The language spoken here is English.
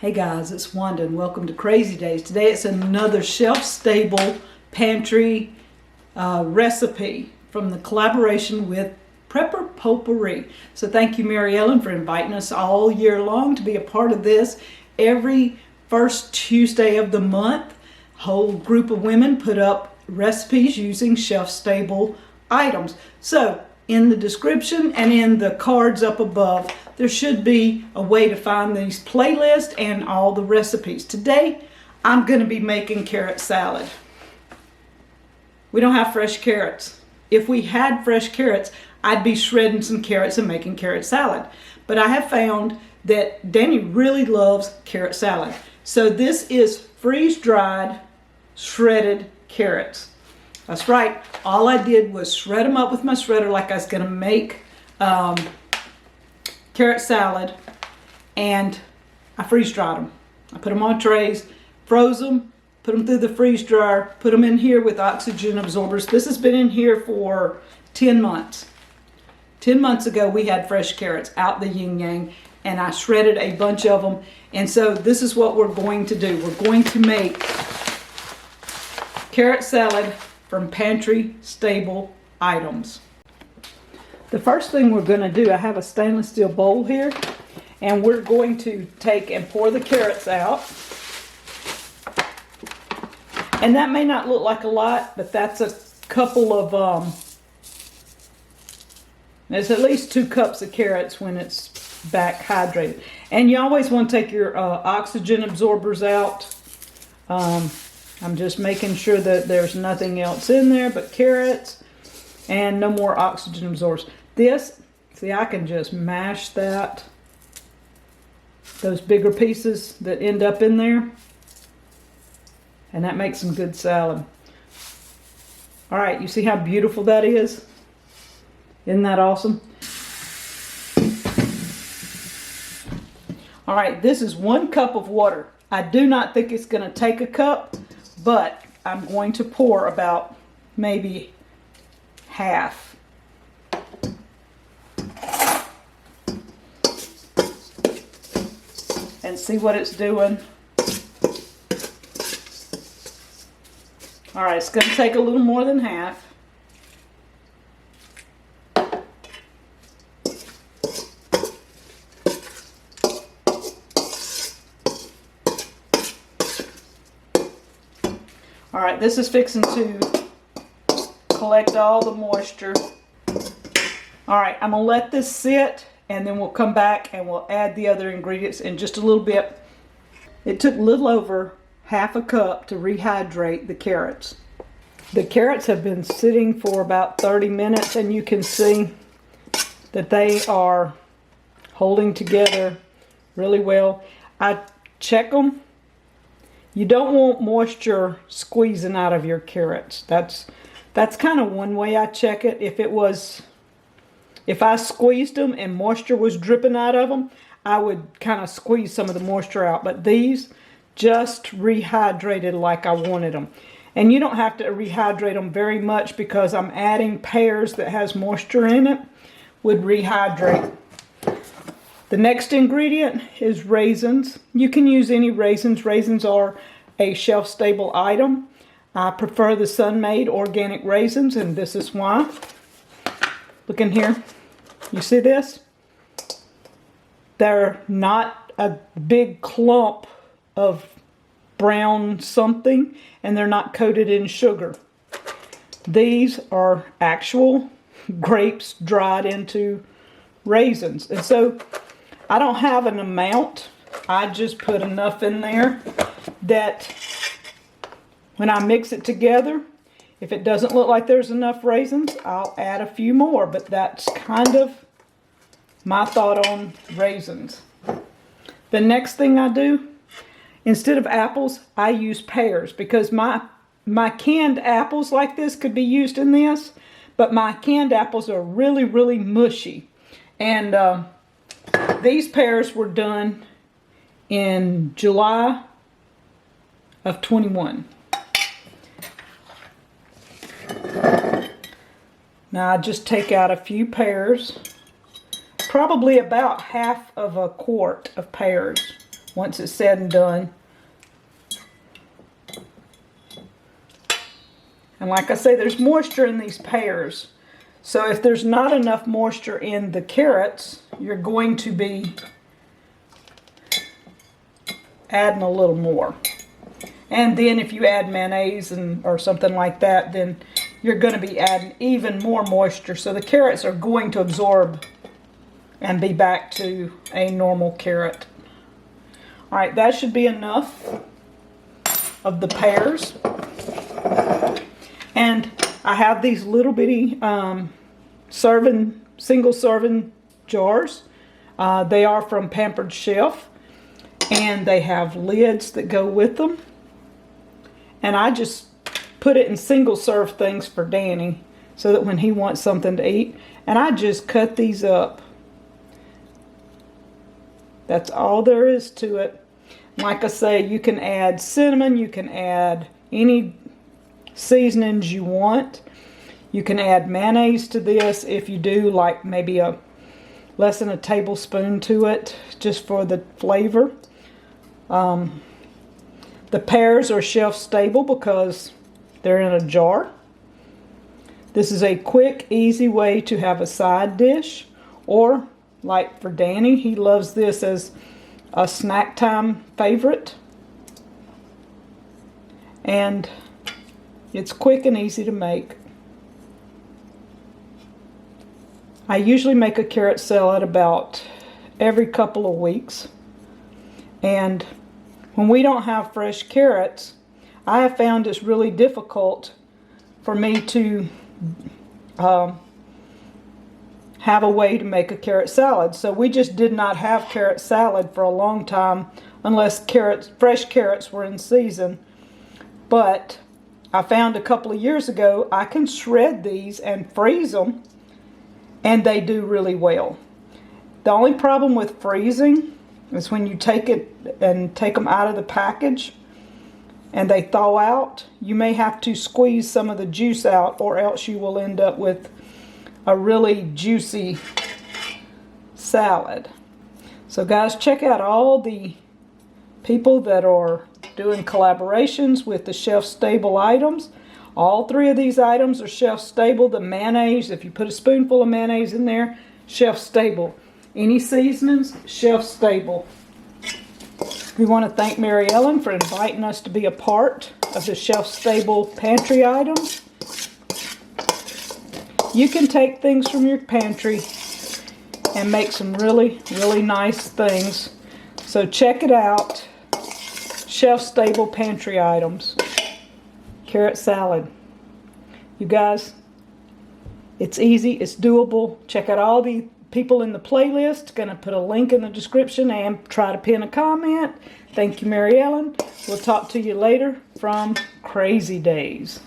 Hey guys, it's Wanda and welcome to Crazy Days. Today it's another shelf-stable pantry recipe from the collaboration with Prepper Potpourri. So thank you, Mary Ellen, for inviting us all year long to be a part of this. Every first Tuesday of the month, a whole group of women put up recipes using shelf-stable items. So in the description and in the cards up above, there should be a way to find these playlists and all the recipes. Today, I'm going to be making carrot salad. We don't have fresh carrots. If we had fresh carrots, I'd be shredding some carrots and making carrot salad. But I have found that Danny really loves carrot salad. So this is freeze-dried, shredded carrots. That's right. All I did was shred them up with my shredder like I was going to make carrot salad, and I freeze-dried them. I put them on trays, froze them, put them through the freeze dryer, put them in here with oxygen absorbers. This has been in here for 10 months. 10 months ago, we had fresh carrots out the yin-yang, and I shredded a bunch of them. And so this is what we're going to do. We're going to make carrot salad from pantry stable items. The first thing we're going to do, I have a stainless steel bowl here, and we're going to take and pour the carrots out. And that may not look like a lot, but that's a couple of, there's at least 2 cups of carrots when it's back hydrated. And you always want to take your oxygen absorbers out. I'm just making sure that there's nothing else in there but carrots and no more oxygen absorbers. This, see, I can just mash that, those bigger pieces that end up in there, and that makes some good salad. All right, you see how beautiful that is? Isn't that awesome? All right, this is 1 cup of water. I do not think it's going to take a cup, but I'm going to pour about maybe half. And see what it's doing. All right, it's going to take a little more than half. All right, this is fixing to collect all the moisture. All right, I'm gonna let this sit, and then we'll come back and we'll add the other ingredients in just a little bit. It took a little over half a cup to rehydrate the carrots. The carrots have been sitting for about 30 minutes, and you can see that they are holding together really well. I check them. You don't want moisture squeezing out of your carrots. That's kind of one way I check it. If I squeezed them and moisture was dripping out of them, I would kind of squeeze some of the moisture out. But these just rehydrated like I wanted them. And you don't have to rehydrate them very much because I'm adding pears that has moisture in it, would rehydrate. The next ingredient is raisins. You can use any raisins. Raisins are a shelf-stable item. I prefer the Sun-Made organic raisins, and this is why. Look in here. You see this? They're not a big clump of brown something, and they're not coated in sugar. These are actual grapes dried into raisins. And so I don't have an amount. I just put enough in there that when I mix it together, if it doesn't look like there's enough raisins, I'll add a few more. But that's kind of my thought on raisins. The next thing I do, instead of apples, I use pears, because my canned apples like this could be used in this, but my canned apples are really, really mushy. And these pears were done in July of 21. Now I just take out a few pears, probably about half of a quart of pears. once it's said and done. And like I say, there's moisture in these pears. So if there's not enough moisture in the carrots, you're going to be adding a little more. And then if you add mayonnaise or something like that, then you're going to be adding even more moisture. So the carrots are going to absorb and be back to a normal carrot. All right, that should be enough of the pears. And I have these little bitty single serving jars. They are from Pampered Chef, and they have lids that go with them. And I just put it in single serve things for Danny so that when he wants something to eat, and I just cut these up. That's all there is to it. Like I say, you can add cinnamon, you can add any seasonings you want. You can add mayonnaise to this if you do, like maybe less than a tablespoon to it, just for the flavor. The pears are shelf stable because they're in a jar. This is a quick, easy way to have a side dish, or like for Danny, he loves this as a snack time favorite. And it's quick and easy to make. I usually make a carrot salad about every couple of weeks. And when we don't have fresh carrots, I have found it's really difficult for me to have a way to make a carrot salad. So we just did not have carrot salad for a long time unless fresh carrots were in season. But I found a couple of years ago I can shred these and freeze them, and they do really well. The only problem with freezing is when you take them out of the package and they thaw out, you may have to squeeze some of the juice out, or else you will end up with a really juicy salad. So guys, check out all the people that are doing collaborations with the shelf stable items. All three of these items are shelf stable. The mayonnaise, if you put a spoonful of mayonnaise in there, shelf stable. Any seasonings, shelf stable. We want to thank Mary Ellen for inviting us to be a part of the shelf stable pantry items. You can take things from your pantry and make some really, really nice things. So check it out. Shelf stable pantry items. Carrot salad. You guys, it's easy, it's doable. Check out all the people in the playlist. Gonna put a link in the description and try to pin a comment. Thank you, Mary Ellen. We'll talk to you later from Crazy Days.